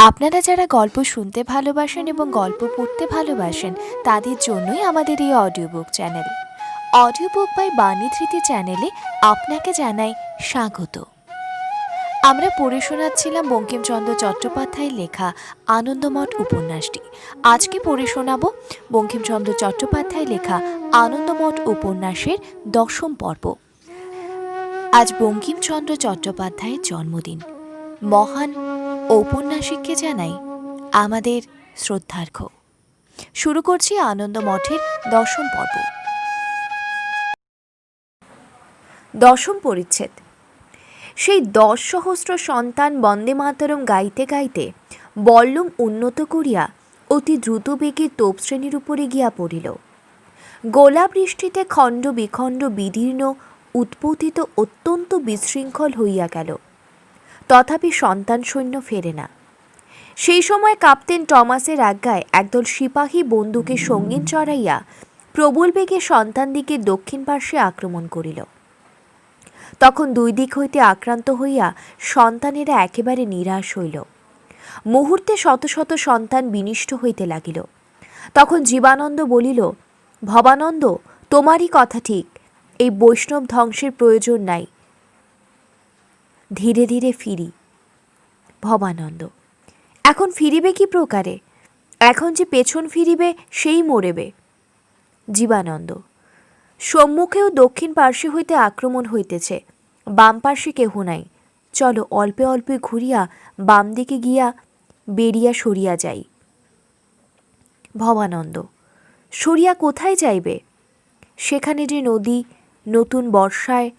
আপনারা যারা গল্প শুনতে ভালোবাসেন এবং গল্প পড়তে ভালোবাসেন তাদের জন্যই আমাদের এই audio book channel. Audio book by Bani Dhriti চ্যানেলে আপনাকে জানাই স্বাগত। আমরা পড়ে শোনাচ্ছিলাম বঙ্কিমচন্দ্র চট্টোপাধ্যায়ের লেখা আনন্দমঠ উপন্যাসটি। আজকে পড়ে শোনাব বঙ্কিমচন্দ্র চট্টোপাধ্যায়ের লেখা আনন্দমঠ উপন্যাসের 10ম পর্ব। আজ বঙ্কিমচন্দ্র চট্টোপাধ্যায়ের জন্মদিন। মহান ঔপন্যাসিককে জানাই আমাদের শ্রদ্ধার্ঘ্য। শুরু করছি আনন্দমঠের 10ম পর্ব। 10ম পরিচ্ছেদ। সেই 10 সহস্র সন্তান বন্দে মাতরম গাইতে গাইতে বল্লম উন্নত করিয়া অতি দ্রুত বেগে তোপশ্রেণীর উপরে গিয়া পড়িল। গোলা বৃষ্টিতে খণ্ড বিখণ্ড বিদীর্ণ উৎপতিত অত্যন্ত বিশৃঙ্খল হইয়া গেল। তথাপি সন্তান সৈন্য ফেরে না। সেই সময় ক্যাপ্টেন টমাসের আজ্ঞায় একদল সিপাহী বন্দুকে সঙ্গীন চড়াইয়া প্রবল বেগে সন্তানদিকে দক্ষিণ পার্শ্বে আক্রমণ করিল। তখন দুই দিক হইতে আক্রান্ত হইয়া সন্তানেরা একেবারে নিরাশ হইল। মুহূর্তে শত শত সন্তান বিনিষ্ট হইতে লাগিল। তখন জীবানন্দ বলিল, ভবানন্দ, তোমারই কথা ঠিক, এই বৈষ্ণব ধ্বংসের প্রয়োজন নাই, ধীরে ধীরে ফিরি। ভবানন্দ, এখন ফিরিবে কি প্রকারে? এখন যে পেছন ফিরিবে সেই মরেবে। জীবানন্দ, সম্মুখেও দক্ষিণ পার্শ্বে হইতে আক্রমণ হইতেছে, বাম পার্শ্বে কেহ নাই। চলো অল্পে অল্পে ঘুরিয়া বাম দিকে গিয়া বেরিয়া সরিয়া যাই। ভবানন্দ, সরিয়া কোথায় যাইবে? সেখানে যে নদী, নতুন বর্ষায়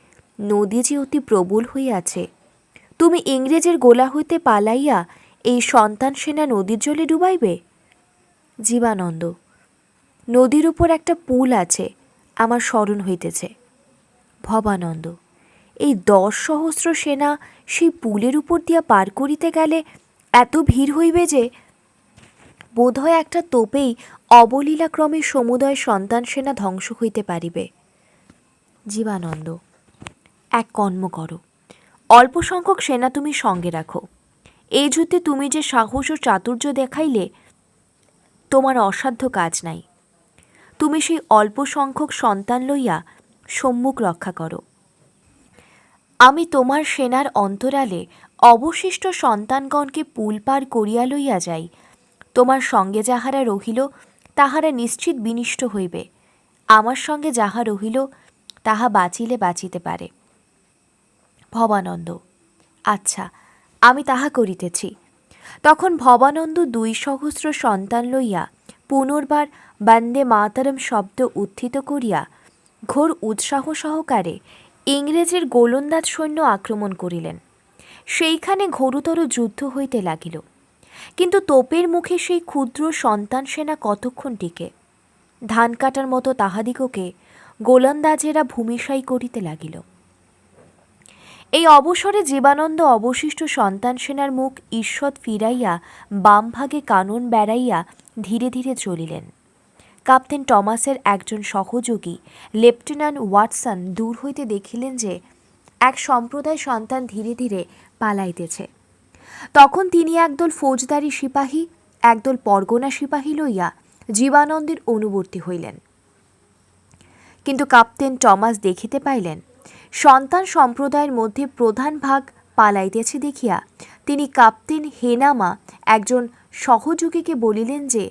নদী যে অতি প্রবল হইয়াছে। তুমি ইংরেজের গোলা হইতে পালাইয়া এই সন্তান সেনা নদীর জলে ডুবাইবে? জীবানন্দ, নদীর উপর একটা পুল আছে, আমার স্মরণ হইতেছে। ভবানন্দ, এই 10 সহস্র সেনা সেই পুলের উপর দিয়া পার করিতে গেলে এত ভিড় হইবে যে বোধহয় একটা তোপেই অবলীলাক্রমে সমুদয় সন্তান সেনা ধ্বংস হইতে পারিবে। জীবানন্দ, এক কর্ম করো, অল্প সংখ্যক সেনা তুমি সঙ্গে রাখো। এই যুদ্ধে তুমি যে সাহস ও চাতুর্য দেখাইলে, তোমার অসাধ্য কাজ নাই। তুমি সেই অল্প সংখ্যক সন্তান লইয়া সম্মুখ রক্ষা করো। আমি তোমার সেনার অন্তরালে অবশিষ্ট সন্তানগণকে পুল পার করিয়া লইয়া যাই। তোমার সঙ্গে যাহারা রহিল তাহারা নিশ্চিত বিনিষ্ট হইবে। আমার সঙ্গে যাহা রহিল তাহা বাঁচিলে বাঁচিতে পারে। ভবানন্দ, আচ্ছা, আমি তাহা করিতেছি। তখন ভবানন্দ 2 সহস্র সন্তান লইয়া পুনর্বার বন্দে মাতরম শব্দ উত্থিত করিয়া ঘোর উৎসাহ সহকারে ইংরেজের গোলন্দাজ সৈন্য আক্রমণ করিলেন। সেইখানে ঘোরতর যুদ্ধ হইতে লাগিল। কিন্তু তোপের মুখে সেই ক্ষুদ্র সন্তান সেনা কতক্ষণ টিকে? ধান কাটার মতো তাহাদিগকে গোলন্দাজেরা ভূমিশায়ী করিতে লাগিল। এই অবসরে জীবানন্দ অবশিষ্ট সন্তান সেনার মুখ ঈষৎ ফিরাইয়া বাম ভাগে কানন বেড়াইয়া ধীরে ধীরে চলিলেন। ক্যাপ্টেন টমাসের একজন সহযোগী লেফটেন্যান্ট ওয়াটসন দূর হইতে দেখিলেন যে এক সম্প্রদায় সন্তান ধীরে ধীরে পালাইতেছে। তখন তিনি একদল ফৌজদারি সিপাহী, একদল পরগনা সিপাহী লইয়া জীবানন্দের অনুবর্তী হইলেন। কিন্তু ক্যাপ্টেন টমাস দেখিতে পাইলেন সন্তান সম্প্রদায়ের মধ্যে প্রধান ভাগ পালাইতেছে দেখিয়া তিনি ক্যাপ্টেন হেনামা একজন সহযোগীকে বলিলেন যে,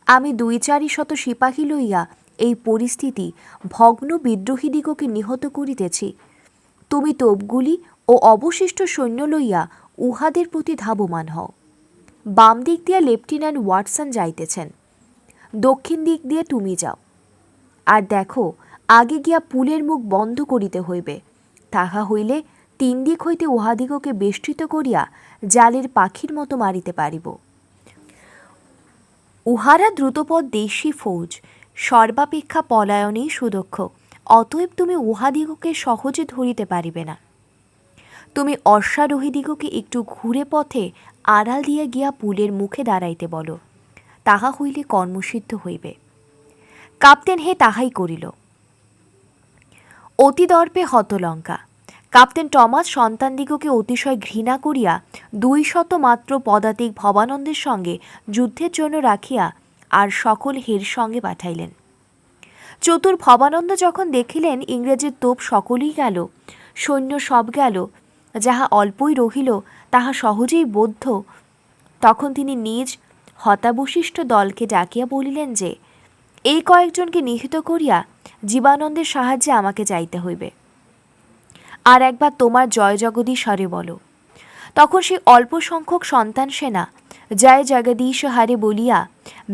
আমি 2-4 সিপাহী লইয়া এই পরিস্থিতি ভগ্ন বিদ্রোহীদিগকে নিহত করিতেছি। তুমি তোপগুলি ও অবশিষ্ট সৈন্য লইয়া উহাদের প্রতি ধাবমান হও। বাম দিক দিয়া লেফটেন্যান্ট ওয়াটসন যাইতেছেন, দক্ষিণ দিক দিয়ে তুমি যাও। আর দেখো, আগে গিয়া পুলের মুখ বন্ধ করিতে হইবে। তাহা হইলে 3 দিক হইতে উহাদিগকে বেষ্টিত করিয়া জালের পাখির মতো মারিতে পারিব। উহারা দ্রুতপদ দেশী ফৌজ, সর্বাপেক্ষা পলায়নেই সুদক্ষ, অতএব তুমি উহাদিগকে সহজে ধরিতে পারিবে না। তুমি অশ্বারোহীদিগকে একটু ঘুরে পথে আড়াল দিয়া গিয়া পুলের মুখে দাঁড়াইতে বলো, তাহা হইলে কর্মসিদ্ধ হইবে। ক্যাপ্টেন হে তাহাই করিল। অতি দর্পে হতলঙ্কা। কাপ্তেন টমাস সন্তানদিগকে অতিশয় ঘৃণা করিয়া 200 মাত্র পদাতিক ভবানন্দের সঙ্গে যুদ্ধের জন্য রাখিয়া আর সকল হের সঙ্গে পাঠাইলেন। চতুর ভবানন্দ যখন দেখিলেন ইংরেজের তোপ সকলেই গেল, সৈন্য সব গেল, যাহা অল্পই রহিল তাহা সহজেই বৌদ্ধ, তখন তিনি নিজ হতাবশিষ্ট দলকে ডাকিয়া বলিলেন যে, এই কয়েকজনকে নিহত করিয়া জীবানন্দের সাহায্যে আমাকে যাইতে হইবে। আর একবার তোমার জয় জগদীশ হরে বলো। তখন সেই অল্প সংখ্যক সন্তান সেনা জয় জগদীশ হারে বলিয়া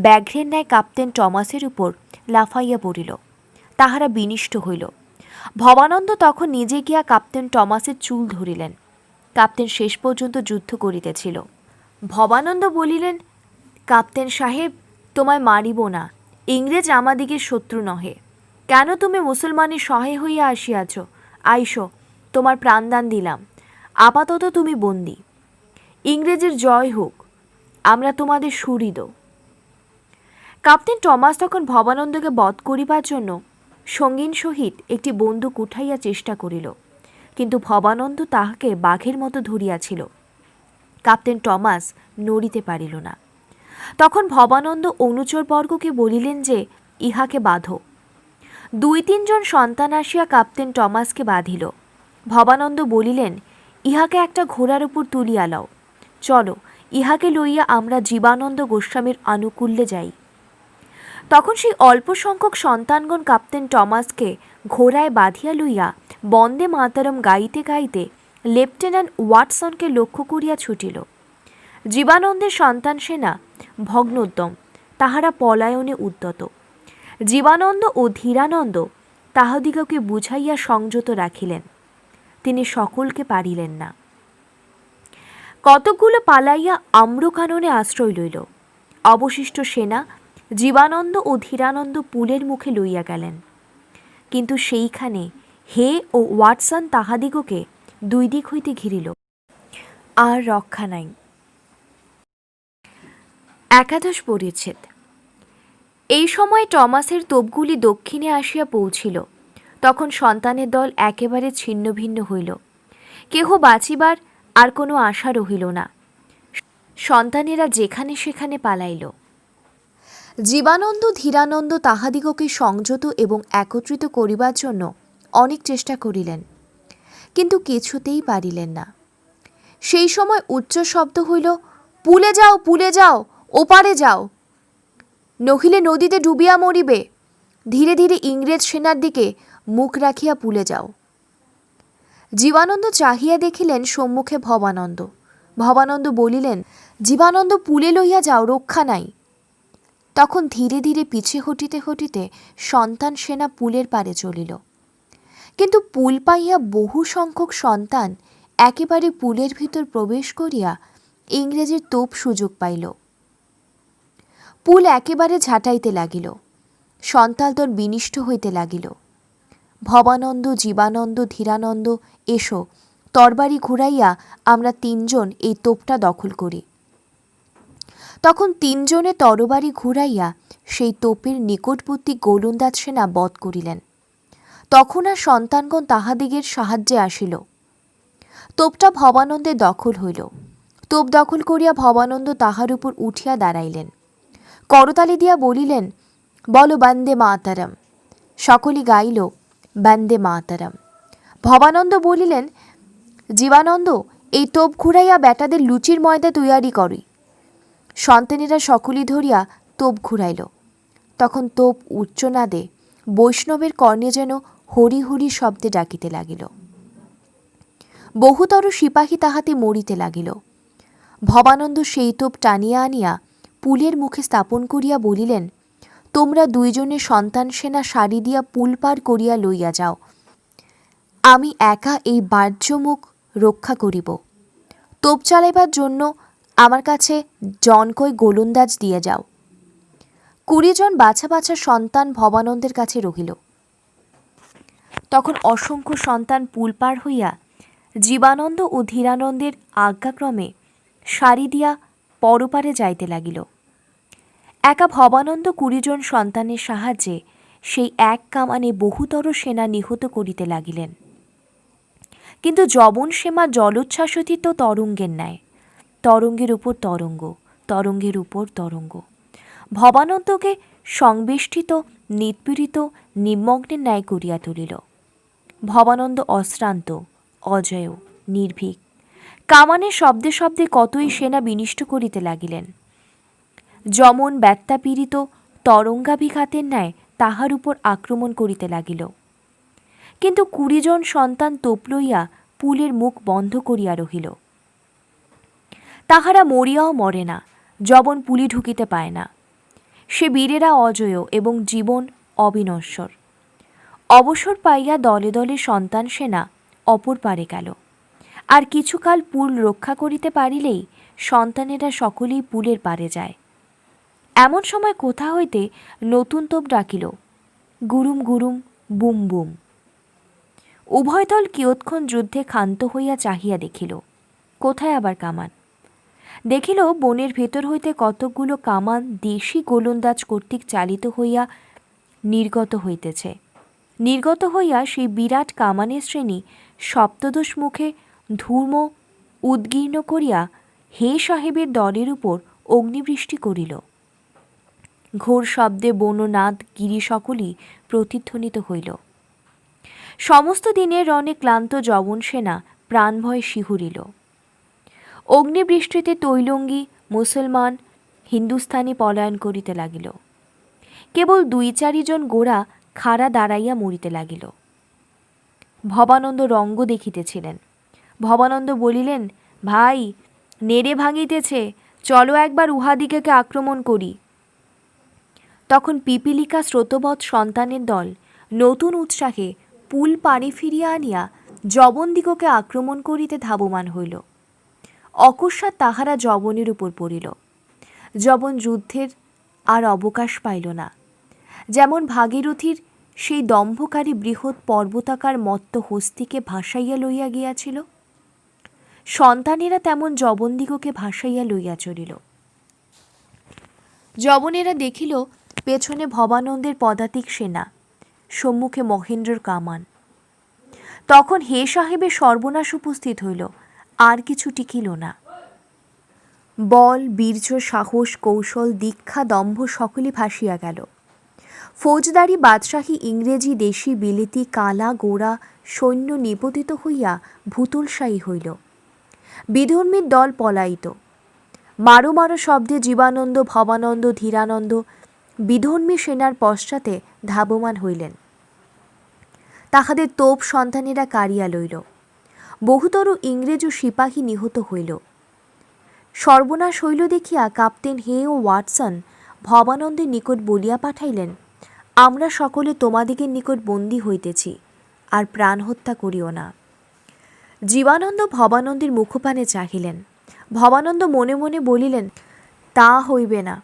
ব্যাঘ্রের ন্যায় কাপ্তেন টমাসের উপর লাফাইয়া পড়িল। তাহারা বিনিষ্ট হইল। ভবানন্দ তখন নিজে গিয়া কাপ্তেন টমাসের চুল ধরিলেন। কাপ্তেন শেষ পর্যন্ত যুদ্ধ করিতেছিল। ভবানন্দ বলিলেন, কাপ্তেন সাহেব, তোমায় মারিব না, ইংরেজ আমাদিগের শত্রু নহে। কেন তুমি মুসলমানের সহায় হইয়া আসিয়াছ? আইসো, তোমার প্রাণদান দিলাম, আপাতত তুমি বন্দী। ইংরেজের জয় হোক, আমরা তোমাদের সুহৃদ। কাপ্তেন টমাস তখন ভবানন্দকে বধ করিবার জন্য সঙ্গীন সহিত একটি বন্দুক উঠাইয়া চেষ্টা করিল, কিন্তু ভবানন্দ তাহাকে বাঘের মতো ধরিয়াছিল। কাপ্তেন টমাস নড়িতে পারিল না। তখন ভবানন্দ অনুচরবর্গকে বলিলেন যে, ইহাকে বাঁধো। 2-3 জন সন্তান আসিয়া কাপ্তেন টমাসকে বাঁধিল। ভবানন্দ বলিলেন, ইহাকে একটা ঘোড়ার উপর তুলিয়া লও, চলো, ইহাকে লইয়া আমরা জীবানন্দ গোস্বামীর আনুকূল্যে যাই। তখন সেই অল্প সংখ্যক সন্তানগণ কাপ্তেন টমাসকে ঘোড়ায় বাঁধিয়া লইয়া বন্দে মাতরম গাইতে গাইতে লেফটেন্যান্ট ওয়াটসনকে লক্ষ্য করিয়া ছুটিল। জীবানন্দের সন্তান সেনা ভগ্নোদ্যম, তাহারা পলায়নে উদ্যত। জীবানন্দ ও ধীরানন্দ তাহাদিগকে বুঝাইয়া সংযত রাখিলেন, তিনি সকলকে পারিলেন না। কতকগুলো পালাইয়া আম্রকাননে আশ্রয় লইল। অবশিষ্ট সেনা জীবানন্দ ও ধীরানন্দ পুলের মুখে লইয়া গেলেন, কিন্তু সেইখানে হে ও ওয়াটসন তাহাদিগকে 2 দিক হইতে ঘিরিল, আর রক্ষা নাই। একাদশ পরিচ্ছেদ। এই সময় টমাসের তোপগুলি দক্ষিণে আসিয়া পৌঁছিল। তখন সন্তানের দল একেবারে ছিন্ন ভিন্ন হইল। কেহ বাঁচিবার আর কোনো আশা রহিল না। সন্তানেরা যেখানে সেখানে পালাইল। জীবানন্দ ধীরানন্দ তাহাদিগকে সংযত এবং একত্রিত করিবার জন্য অনেক চেষ্টা করিলেন, কিন্তু কিছুতেই পারিলেন না। সেই সময় উচ্চ শব্দ হইল, পুলে যাও, পুলে যাও, ওপারে যাও, নহিলে নদীতে ডুবিয়া মরিবে। ধীরে ধীরে ইংরেজ সেনার দিকে মুখ রাখিয়া পুলে যাও। জীবানন্দ চাহিয়া দেখিলেন সম্মুখে ভবানন্দ। ভবানন্দ বলিলেন, জীবানন্দ, পুলে লইয়া যাও, রক্ষা নাই। তখন ধীরে ধীরে পিছে হটিতে হটিতে সন্তান সেনা পুলের পারে চলিল, কিন্তু পুল পাইয়া বহু সংখ্যক সন্তান একেবারে পুলের ভিতর প্রবেশ করিয়া ইংরেজের তোপ সুযোগ পাইল। পুল একেবারে ঝাঁটাইতে লাগিল। সন্তানদল বিনিষ্ট হইতে লাগিল। ভবানন্দ, জীবানন্দ, ধীরানন্দ, এসো, তরবারি ঘুরাইয়া আমরা 3 জন এই তোপটা দখল করি। তখন 3 জনে তরবারি ঘুরাইয়া সেই তোপের নিকটবর্তী গোলন্দাজ সেনা বধ করিলেন। তখন আর সন্তানগণ তাহাদিগের সাহায্যে আসিল। তোপটা ভবানন্দের দখল হইল। তোপ দখল করিয়া ভবানন্দ তাহার উপর উঠিয়া দাঁড়াইলেন। করতালি দিয়া বলিলেন, বলো বন্দে মাতরম। সকলে গাইল, বন্দে মাতরম। ভবানন্দ বলিলেন, জীবানন্দ, এই তোপ ঘুরাইয়া বেটাদের লুচির ময়দা তৈয়ারি করি। সন্তানেরা সকলেই ধরিয়া তোপ ঘুরাইল। তখন তোপ উচ্চনাদে বৈষ্ণবের কর্ণে যেন হরি হরি শব্দে ডাকিতে লাগিল। বহুতর সিপাহী তাহাতে মরিতে লাগিল। ভবানন্দ সেই তোপ টানিয়া আনিয়া পুলের মুখে স্থাপন করিয়া বলিলেন, তোমরা 2 জনের সন্তান সেনা সারি দিয়া পুল পার করিয়া লইয়া যাও, আমি একা এই বাহ্যমুখ রক্ষা করিব। তোপ চালাইবার জন্য আমার কাছে জনকই গোলন্দাজ দিয়ে যাও। 20 জন বাছা বাছা সন্তান ভবানন্দের কাছে রহিল। তখন অসংখ্য সন্তান পুল পার হইয়া জীবানন্দ ও ধীরানন্দের আজ্ঞাক্রমে সারি দিয়া পরপারে যাইতে লাগিল। একা ভবানন্দ 20 জন সন্তানের সাহায্যে সেই এক কামানে বহুতর সেনা নিহত করিতে লাগিলেন। কিন্তু যবন সেমা জলোচ্ছ্বাসিত তরঙ্গের ন্যায়, তরঙ্গের উপর তরঙ্গ, তরঙ্গের উপর তরঙ্গ, ভবানন্দকে সংবেষ্টিত, নিপীড়িত, নিমগ্নের ন্যায় করিয়া তুলিল। ভবানন্দ অশ্রান্ত, অজেয়, নির্ভীক, কামানের শব্দে শব্দে কতই সেনা বিনিষ্ট করিতে লাগিলেন। যমন ব্যত্যাপীড়িত তরঙ্গাভিঘাতের ন্যায় তাহার উপর আক্রমণ করিতে লাগিল। কিন্তু 20 জন সন্তান তোপ লইয়া পুলের মুখ বন্ধ করিয়া রহিল। তাহারা মরিয়াও মরে না, যবন পুলি ঢুকিতে পায় না। সে বীরেরা অজেয় এবং জীবন অবিনশ্বর। অবসর পাইয়া দলে দলে সন্তান সেনা অপর পারে গেল। আর কিছুকাল পুল রক্ষা করিতে পারিলেই সন্তানেরা সকলেই পুলের পারে যায়। এমন সময় কোথা হইতে নতুন তোপ ডাকিল, গুরুম গুরুম, বুম বুম। উভয় দল কিয়ৎক্ষণ যুদ্ধে ক্ষান্ত হইয়া চাহিয়া দেখিল, কোথায় আবার কামান। দেখিল বনের ভেতর হইতে কতকগুলো কামান দেশি গোলন্দাজ কর্তৃক চালিত হইয়া নির্গত হইতেছে। নির্গত হইয়া সেই বিরাট কামানের শ্রেণী সপ্তদশ মুখে ধূর্ম উদ্গীর্ণ করিয়া হে সাহেবের দলের উপর অগ্নিবৃষ্টি করিল। ঘোর শব্দে বননাদ গিরি সকলই প্রতিধ্বনিত হইল। সমস্ত দিনের রণে ক্লান্ত যবন সেনা প্রাণভয়ে শিহুরিল। অগ্নিবৃষ্টিতে তৈলঙ্গী মুসলমান হিন্দুস্থানি পলায়ন করিতে লাগিল। কেবল 2-4 জন গোড়া খাড়া দাঁড়াইয়া মরিতে লাগিল। ভবানন্দ রঙ্গ দেখিতেছিলেন। ভবানন্দ বলিলেন, ভাই, নেড়ে ভাঙিতেছে, চলো একবার উহাদিকে আক্রমণ করি। তখন পিপীলিকা স্রোতবৎ সন্তানের দল নতুন উৎসাহে পুল পাড়ে ফিরিয়া আনিয়া যবনদিগকে আক্রমণ করিতে ধাবমান হইল। অকস্মাৎ তাহারা যবনের উপর পড়িল। যবন যুদ্ধের আর অবকাশ পাইল না। যেমন ভাগীরথীর সেই দম্ভকারী বৃহৎ পর্বতাকার মত্ত হস্তিকে ভাসাইয়া লইয়া গিয়াছিল, সন্তানেরা তেমন যবনদিগকে ভাসাইয়া লইয়া চলিল। যবনেরা দেখিল পেছনে ভবানন্দের পদাতিক সেনা, সম্মুখে মহেন্দ্রর কামান। তখন হে সাহেবের সর্বনাশ উপস্থিত হইল, আর কিছু টিকিল না। বল, বীর্য, সাহস, কৌশল, দীক্ষা, দম্ভ সকলই ভাসিয়া গেল। ফৌজদারি, বাদশাহী, ইংরেজি, দেশি, বিলেতি, কালা, গোড়া সৈন্য নিপতিত হইয়া ভূতলশায়ী হইল। বিধর্মীর দল পলায়িত। মারো মারো শব্দে জীবানন্দ, ভবানন্দ, ধীরানন্দ বিধর্মী সেনার পশ্চাতে ধাবমান হইলেন। তাহাদের তোপ সন্তানেরা কাড়িয়া লইল। বহুতর ইংরেজ ও সিপাহী নিহত হইল। সর্বনাশ হইল দেখিয়া ক্যাপ্টেন হে ও ওয়াটসন ভবানন্দের নিকট বলিয়া পাঠাইলেন, আমরা সকলে তোমাদিগের নিকট বন্দী হইতেছি, আর প্রাণ হত্যা করিও না। জীবানন্দ ভবানন্দের মুখপানে চাহিলেন। ভবানন্দ মনে মনে বলিলেন, তা হইবে না,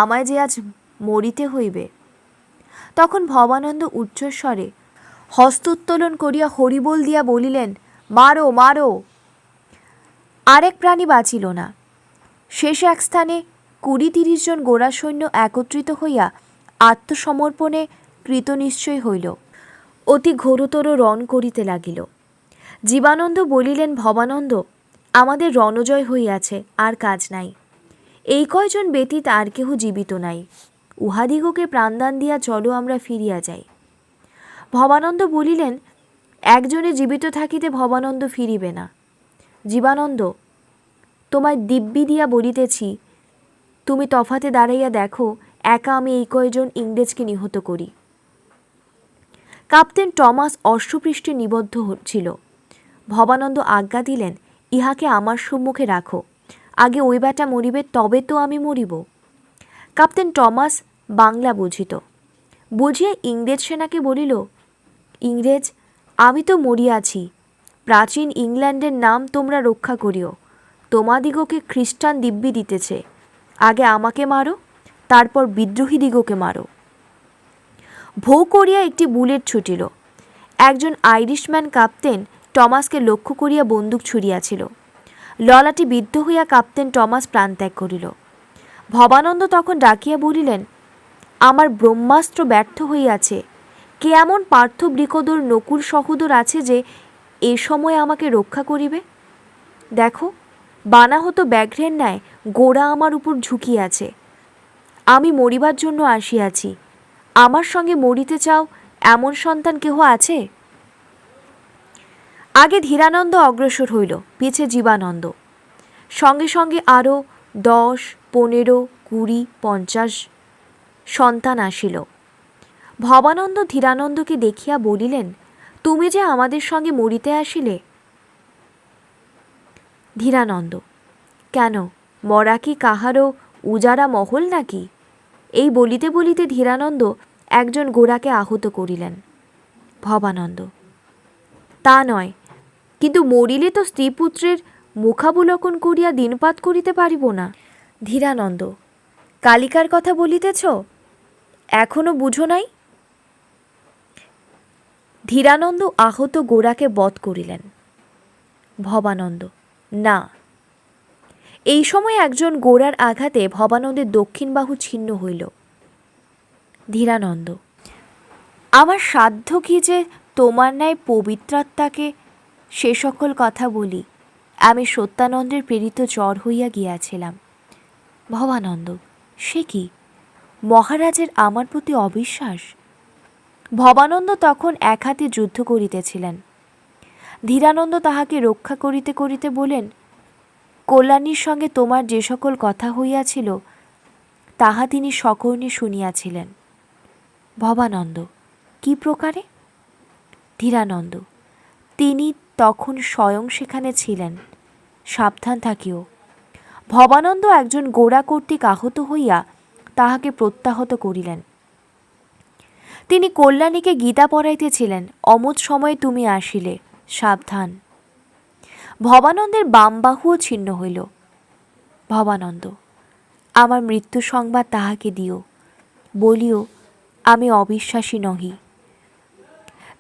আমায় যে আজ মরিতে হইবে। তখন ভবানন্দ উচ্চস্বরে হস্তোত্তোলন করিয়া হরিবোল দিয়া বলিলেন, মারো মারো। আরেক প্রাণী বাঁচিল না। শেষ এক স্থানে 20-30 জন গোড়া সৈন্য একত্রিত হইয়া আত্মসমর্পণে কৃতনিশ্চয় হইল। অতি ঘোরতর রণ করিতে লাগিল। জীবানন্দ বলিলেন, ভবানন্দ, আমাদের রণজয় হইয়াছে, আর কাজ নাই। এই কয়জন ব্যতীত আর কেহ জীবিত নাই। উহাদিগকে প্রাণদান দিয়া চলো আমরা ফিরিয়া যাই। ভবানন্দ বলিলেন, একজনে জীবিত থাকিতে ভবানন্দ ফিরিবে না। জীবানন্দ, তোমায় দিব্যি দিয়া বলিতেছি, তুমি তফাতে দাঁড়াইয়া দেখো, একা আমি এই কয়জন ইংরেজকে নিহত করি। ক্যাপ্টেন টমাস অশ্বপৃষ্ঠে নিবদ্ধ ছিল। ভবানন্দ আজ্ঞা দিলেন, ইহাকে আমার সম্মুখে রাখো, আগে ওই বেটা মরিবে, তবে তো আমি মরিব। ক্যাপ্টেন টমাস বাংলা বুঝিত। বুঝিয়া ইংরেজ সেনাকে বলিল, ইংরেজ, আমি তো মরিয়াছি। প্রাচীন ইংল্যান্ডের নাম তোমরা রক্ষা করিও। তোমাদিগকে খ্রিস্টান দিব্যি দিতেছে, আগে আমাকে মারো, তারপর বিদ্রোহীদিগকে মারো। ভৌ করিয়া একটি বুলেট ছুটিল। একজন আইরিশম্যান ক্যাপ্টেন টমাসকে লক্ষ্য করিয়া বন্দুক ছুড়িয়াছিল। ললাটি বিদ্ধ হইয়া ক্যাপ্টেন টমাস প্রাণত্যাগ করিল। ভবানন্দ তখন ডাকিয়া বলিলেন, আমার ব্রহ্মাস্ত্র ব্যর্থ হইয়াছে। কে এমন পার্থ বৃকোদর নকুল সহোদর আছে যে এ সময় আমাকে রক্ষা করিবে? দেখো, বানাহত ব্যাঘ্রের ন্যায় গোড়া আমার উপর ঝুঁকিয়াছে। আমি মরিবার জন্য আসিয়াছি। আমার সঙ্গে মরিতে চাও এমন সন্তান কেহ আছে? আগে ধীরানন্দ অগ্রসর হইল, পিছে জীবানন্দ। সঙ্গে সঙ্গে আরও 10, 15, 20, 50 সন্তান আসিল। ভবানন্দ ধীরানন্দকে দেখিয়া বলিলেন, তুমি যে আমাদের সঙ্গে মরিতে আসিলে? ধীরানন্দ, কেন, মরা কি কাহারও উজাড়া মহল নাকি? এই বলিতে বলিতে ধীরানন্দ একজন গোরাকে আহত করিলেন। ভবানন্দ, তা নয়, কিন্তু মরিলে তো স্ত্রীপুত্রের মুখাবলোকন করিয়া দিনপাত করিতে পারিব না। ধীরানন্দ, কালিকার কথা বলিতেছ? এখনো বুঝো নাই? ধীরানন্দ আহত গোরাকে বধ করিলেন। ভবানন্দ, না। এই সময় একজন গোরার আঘাতে ভবানন্দের দক্ষিণ বাহু ছিন্ন হইল। ধীরানন্দ, আমার সাধ্য কি যে তোমার ন্যায় পবিত্রাত্মাকে সে সকল কথা বলি? আমি সত্যানন্দের প্রেরিত জ্বর হইয়া গিয়াছিলাম। ভবানন্দ, সে কি, মহারাজের আমার প্রতি অবিশ্বাস? ভবানন্দ তখন এক হাতে যুদ্ধ করিতেছিলেন। ধীরানন্দ তাহাকে রক্ষা করিতে করিতে বলেন, কল্যাণীর সঙ্গে তোমার যে সকল কথা হইয়াছিল তাহা তিনি সকর্ণে শুনিয়াছিলেন। ভবানন্দ, কি প্রকারে? ধীরানন্দ, তিনি তখন স্বয়ং সেখানে ছিলেন, সাবধান থাকিও। ভবানন্দ একজন গোরা কর্তৃক আহত হইয়া তাহাকে প্রত্যাহত করিলেন। তিনি কল্যাণীকে গীতা পড়াইতেছিলেন, অমত সময়ে তুমি আসিলে, সাবধান। ভবানন্দের বাম বাহুও ছিন্ন হইল। ভবানন্দ, আমার মৃত্যু সংবাদ তাহাকে দিও, বলিও আমি অবিশ্বাসী নহি।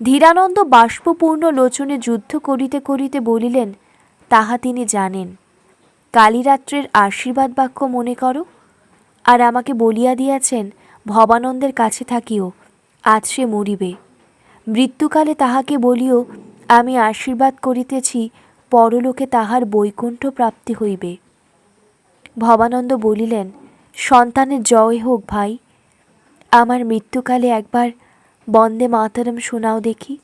ধীরানন্দ বাষ্পপূর্ণ লোচনে যুদ্ধ করিতে করিতে বলিলেন, তাহা তিনি জানেন। কালীরাত্রের আশীর্বাদ বাক্য মনে করো, আর আমাকে বলিয়া দিয়াছেন ভবানন্দের কাছে থাকিও, আজ সে মরিবে। মৃত্যুকালে তাহাকে বলিও, আমি আশীর্বাদ করিতেছি পরলোকে তাহার বৈকুণ্ঠ প্রাপ্তি হইবে। ভবানন্দ বলিলেন, সন্তানের জয় হোক ভাই। আমার মৃত্যুকালে একবার বন্দে মাতরম শোনাও দেখি।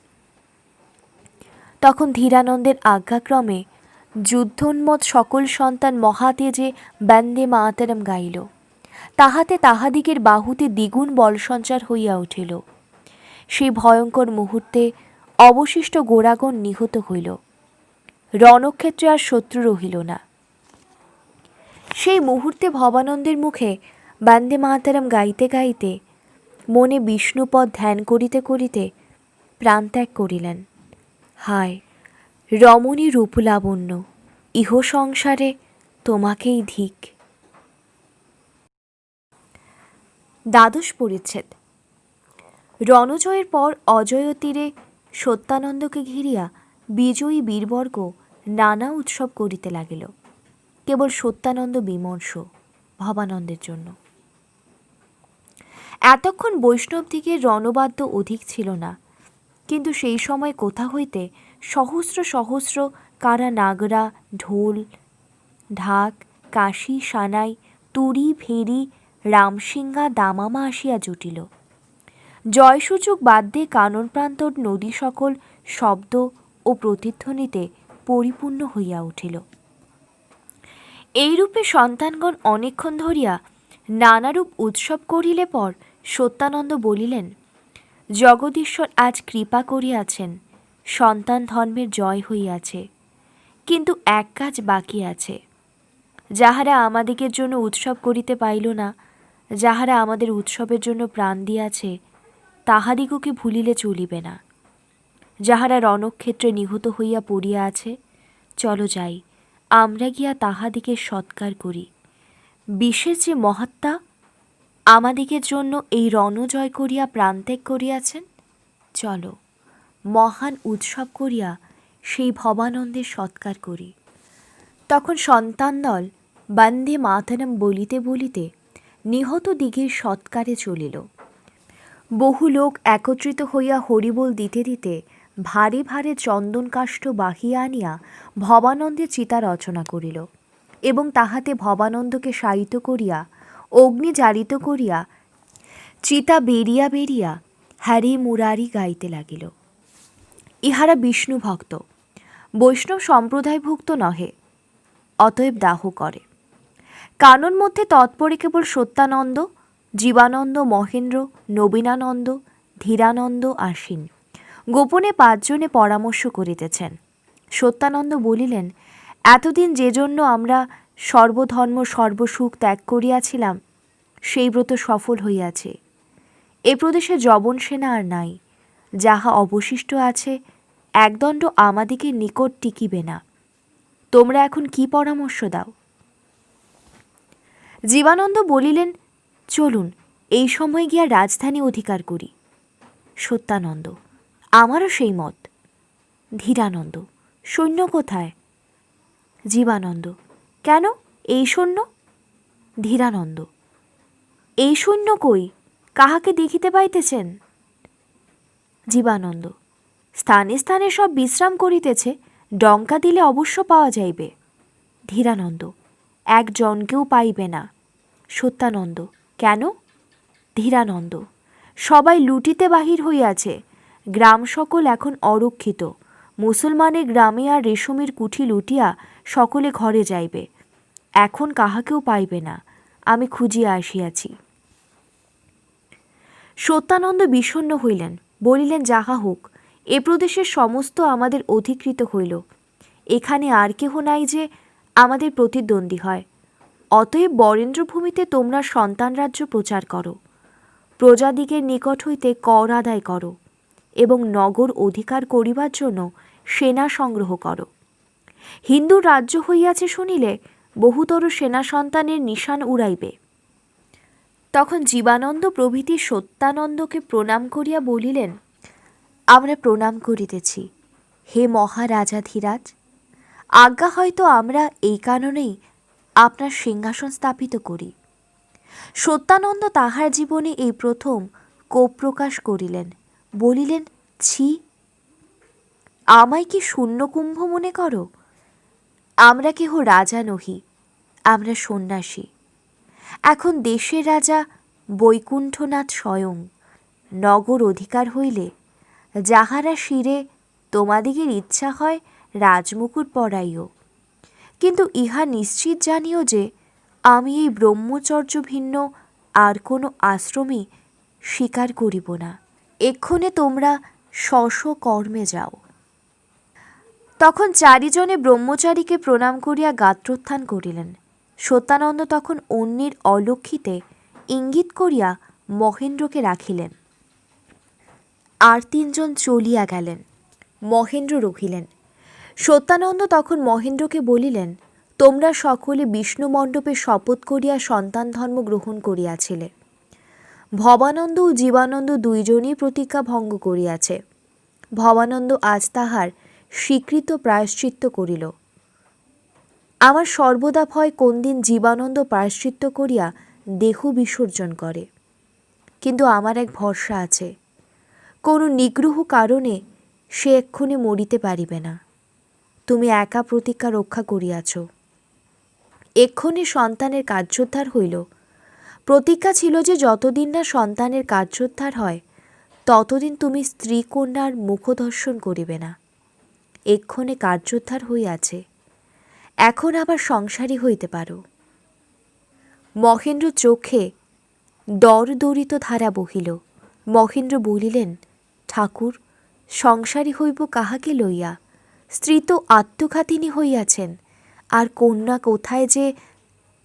তখন ধীরানন্দের আজ্ঞাক্রমে যুদ্ধোন্মত্ত সকল সন্তান মহাতেজে বন্দে মাতরম গাইল। তাহাতে তাহাদিগের বাহুতে দ্বিগুণ বল সঞ্চার হইয়া উঠিল। সেই ভয়ঙ্কর মুহূর্তে অবশিষ্ট গোরাগণ নিহত হইল। রণক্ষেত্রে আর শত্রু রহিল না। সেই মুহূর্তে ভবানন্দের মুখে বন্দে মাতরম গাইতে গাইতে, মনে বিষ্ণুপদ ধ্যান করিতে করিতে প্রাণত্যাগ করিলেন। হায় রমণী রূপলাবণ্য, ইহ সংসারে তোমাকেই ধিক। দ্বাদশ পরিচ্ছেদ। রণজয়ের পর অজয় তীরে সত্যানন্দকে ঘিরিয়া বিজয়ী বীরবর্গ নানা উৎসব করিতে লাগিল। কেবল সত্যানন্দ বিমর্ষ ভবানন্দের জন্য। এতক্ষণ বৈষ্ণবদিগের রণবাদ্য অধিক ছিল না, কিন্তু সেই সময় কোথা হইতে সহস্র সহস্র কারা নাগরা, ঢোল, ঢাক, কাশি, সানাই, তুরি, ভেরি, রামসিংহা, দামামা আসিয়া জুটিল। জয়সূচক বাদ্যে কানন প্রান্তর নদী সকল শব্দ ও প্রতিধ্বনিতে পরিপূর্ণ হইয়া উঠিল। এইরূপে সন্তানগণ অনেকক্ষণ ধরিয়া নানারূপ উৎসব করিলে পর সত্যানন্দ বলিলেন, জগদীশ্বর আজ কৃপা করিয়াছেন, সন্তান ধর্মের জয় হইয়াছে। কিন্তু এক কাজ বাকি আছে। যাহারা আমাদিগের জন্য উৎসব করিতে পাইল না, যাহারা আমাদের উৎসবের জন্য প্রাণ দিয়াছে, তাহাদিগকে ভুলিলে চলিবে না। যাহারা রণক্ষেত্রে নিহত হইয়া পড়িয়া আছে, চলো যাই, আমরা গিয়া তাহাদিকে সৎকার করি। বিশেষ যে মহাত্মা আমাদিগের জন্য এই রণজয় করিয়া প্রাণত্যাগ করিয়াছেন, চলো মহান উৎসব করিয়া সেই ভবানন্দের সৎকার করি। তখন সন্তানদল বন্দে মাতরম বলিতে বলিতে নিহত দিগের সৎকারে চলিল। বহু লোক একত্রিত হইয়া হরিবোল দিতে দিতে ভারে ভারে চন্দন কাষ্ঠ বাহিয়া আনিয়া ভবানন্দের চিতা রচনা করিল এবং তাহাতে ভবানন্দকে শায়িত করিয়া অগ্নি জারিত করিয়া চিতা বেরিয়া বেরিয়া হ্যারি মুরারি গাইতে লাগিল। ইহারা বিষ্ণু ভক্ত, বৈষ্ণব সম্প্রদায়ভুক্ত নহে, অতএব দাহ করে। কানন মধ্যে তৎপরে কেবল সত্যানন্দ, জীবানন্দ, মহেন্দ্র, নবীনানন্দ, ধীরানন্দ আসীন। গোপনে 5 জনে পরামর্শ করিতেছেন। সত্যানন্দ বলিলেন, এতদিন যে জন্য আমরা সর্বধর্ম সর্বসুখ ত্যাগ করিয়াছিলাম, সেই ব্রত সফল হইয়াছে। এ প্রদেশে যবন সেনা আর নাই। যাহা অবশিষ্ট আছে একদণ্ড আমাদিকে নিকট টিকিবে না। তোমরা এখন কি পরামর্শ দাও? জীবানন্দ বলিলেন, চলুন এই সময় গিয়া রাজধানী অধিকার করি। সত্যানন্দ, আমারও সেই মত। ধীরানন্দ, সৈন্য কোথায়? জীবানন্দ, কেন এই সৈন্য? ধীরানন্দ, এই সৈন্য কই? কাহাকে দেখিতে পাইতেছেন? জীবানন্দ, স্থানে স্থানে সব বিশ্রাম করিতেছে, ডঙ্কা দিলে অবশ্য পাওয়া যাইবে। ধীরানন্দ, একজনকেও পাইবে না। সত্যানন্দ, কেন? ধীরানন্দ, সবাই লুটিতে বাহির হইয়াছে। গ্রাম সকল এখন অরক্ষিত। মুসলমানের গ্রামে আর রেশমের কুঠি লুটিয়া সকলে ঘরে যাইবে। এখন কাহাকেও পাইবে না। আমি খুঁজিয়া আসিয়াছি। সত্যানন্দ বিষণ্ণ হইলেন, বলিলেন, যাহা হোক, এ প্রদেশের সমস্ত আমাদের অধিকৃত হইল। এখানে আর কেহ নাই যে আমাদের প্রতিদ্বন্দ্বী হয়। অতএব বরেন্দ্রভূমিতে তোমরা সন্তান রাজ্য প্রচার করো, প্রজাদিগের নিকট হইতে কর আদায় করো এবং নগর অধিকার করিবার জন্য সেনা সংগ্রহ করো। হিন্দু রাজ্য হইয়াছে শুনিলে বহুতর সেনা সন্তানের নিশান উড়াইবে। তখন জীবানন্দ প্রভৃতি সত্যানন্দকে প্রণাম করিয়া বলিলেন, আমরা প্রণাম করিতেছি হে মহারাজাধিরাজ। আজ্ঞা হয়তো আমরা এই কারণেই আপনার সিংহাসন স্থাপিত করি। সত্যানন্দ তাহার জীবনে এই প্রথম কোপ প্রকাশ করিলেন, বলিলেন, ছি, আমায় কি শূন্যকুম্ভ মনে করো? আমরা কেহ রাজা নহি, আমরা সন্ন্যাসী। এখন দেশের রাজা বৈকুণ্ঠনাথ স্বয়ং। নগর অধিকার হইলে যাহারা শিরে তোমাদিগের ইচ্ছা হয় রাজমুকুট পরাইও, কিন্তু ইহা নিশ্চিত জানিও যে আমি এই ব্রহ্মচর্য ভিন্ন আর কোনো আশ্রমে স্বীকার করিব না। এক্ষণে তোমরা স্ব কর্মে যাও। তখন 4 জনে ব্রহ্মচারীকে প্রণাম করিয়া গাত্রোত্থান করিলেন। সত্যানন্দ তখন অন্যের অলক্ষিতে ইঙ্গিত করিয়া মহেন্দ্রকে রাখিলেন। আর 3 জন চলিয়া গেলেন। মহেন্দ্র রহিলেন। সত্যানন্দ তখন মহেন্দ্রকে বলিলেন, তোমরা সকলে বিষ্ণু মণ্ডপে শপথ করিয়া সন্তান ধর্ম গ্রহণ করিয়াছিলে। ভবানন্দ ও জীবানন্দ 2 জনই প্রতিজ্ঞা ভঙ্গ করিয়াছে। ভবানন্দ আজ তাহার স্বীকৃত প্রায়শ্চিত্ত করিল। আমার সর্বদা ভয় কোন দিন জীবানন্দ প্রায়শ্চিত্ত করিয়া দেহ বিসর্জন করে। কিন্তু আমার এক ভরসা আছে, কোনো নিগ্রহ কারণে সে এক্ষণে মরিতে পারিবে না। তুমি একা প্রতিজ্ঞা রক্ষা করিয়াছ। এক্ষণে সন্তানের কার্যোদ্ধার হইল। প্রতিজ্ঞা ছিল যে যতদিন না সন্তানের কার্যোদ্ধার হয় ততদিন তুমি স্ত্রী কন্যার মুখদর্শন করিবে না। এক্ষণে কার্যোদ্ধার হইয়াছে, এখন আবার সংসারী হইতে পারো। মহেন্দ্র চোখে দরদরিত ধারা বহিল। মহেন্দ্র বলিলেন, ঠাকুর, সংসারী হইব কাহাকে লইয়া? স্ত্রী তো আত্মঘাতিনী হইয়াছেন, আর কন্যা কোথায় যে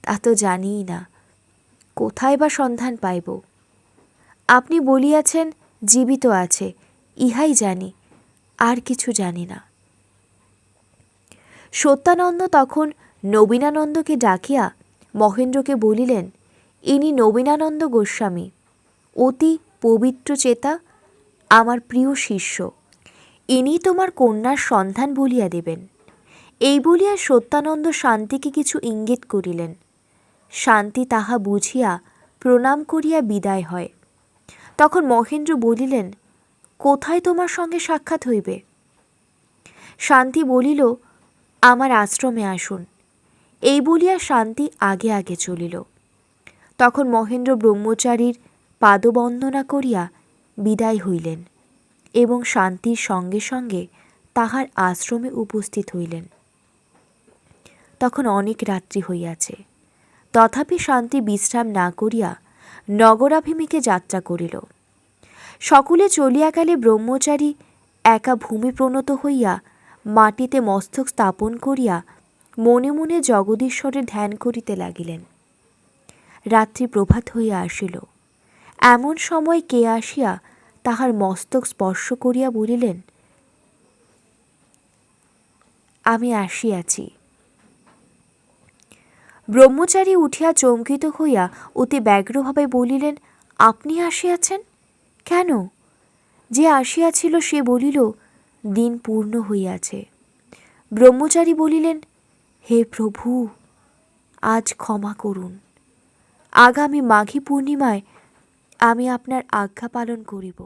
তা তো জানিই না। কোথায় বা সন্ধান পাইব? আপনি বলিয়াছেন জীবিত আছে, ইহাই জানি, আর কিছু জানি না। সত্যানন্দ তখন নবীনানন্দকে ডাকিয়া মহেন্দ্রকে বলিলেন, ইনি নবীনানন্দ গোস্বামী, অতি পবিত্র চেতা, আমার প্রিয় শিষ্য। ইনি তোমার কন্যার সন্ধান বলিয়া দেবেন। এই বলিয়া সত্যানন্দ শান্তিকে কিছু ইঙ্গিত করিলেন। শান্তি তাহা বুঝিয়া প্রণাম করিয়া বিদায় হয়। তখন মহেন্দ্র বলিলেন, কোথায় তোমার সঙ্গে সাক্ষাৎ হইবে? শান্তি বলিল, আমার আশ্রমে আসুন। এই বলিয়া শান্তি আগে আগে চলিল। তখন মহেন্দ্র ব্রহ্মচারীর পাদবন্দনা করিয়া বিদায় হইলেন এবং শান্তির সঙ্গে সঙ্গে তাহার আশ্রমে উপস্থিত হইলেন। তখন অনেক রাত্রি হইয়াছে, তথাপি শান্তি বিশ্রাম না করিয়া নগরাভিমুখে যাত্রা করিল। সকলে চলিয়া গেলে ব্রহ্মচারী একা ভূমিপ্রণত হইয়া মাটিতে মস্তক স্থাপন করিয়া মনে মনে জগদীশ্বরের ধ্যান করিতে লাগিলেন। রাত্রি প্রভাত হইয়া আসিল। এমন সময় কে আসিয়া তাহার মস্তক স্পর্শ করিয়া বলিলেন, আমি আসিয়াছি। ব্রহ্মচারী উঠিয়া চমকিত হইয়া অতি ব্যগ্রভাবে বলিলেন, আপনি আসিয়াছেন কেন? যে আসিয়াছিল সে বলিল, দিন পূর্ণ হইয়াছে। ব্রহ্মচারী বলিলেন, হে প্রভু, আজ ক্ষমা করুন। আগামী মাঘী পূর্ণিমায় আমি আপনার আজ্ঞা পালন করিব।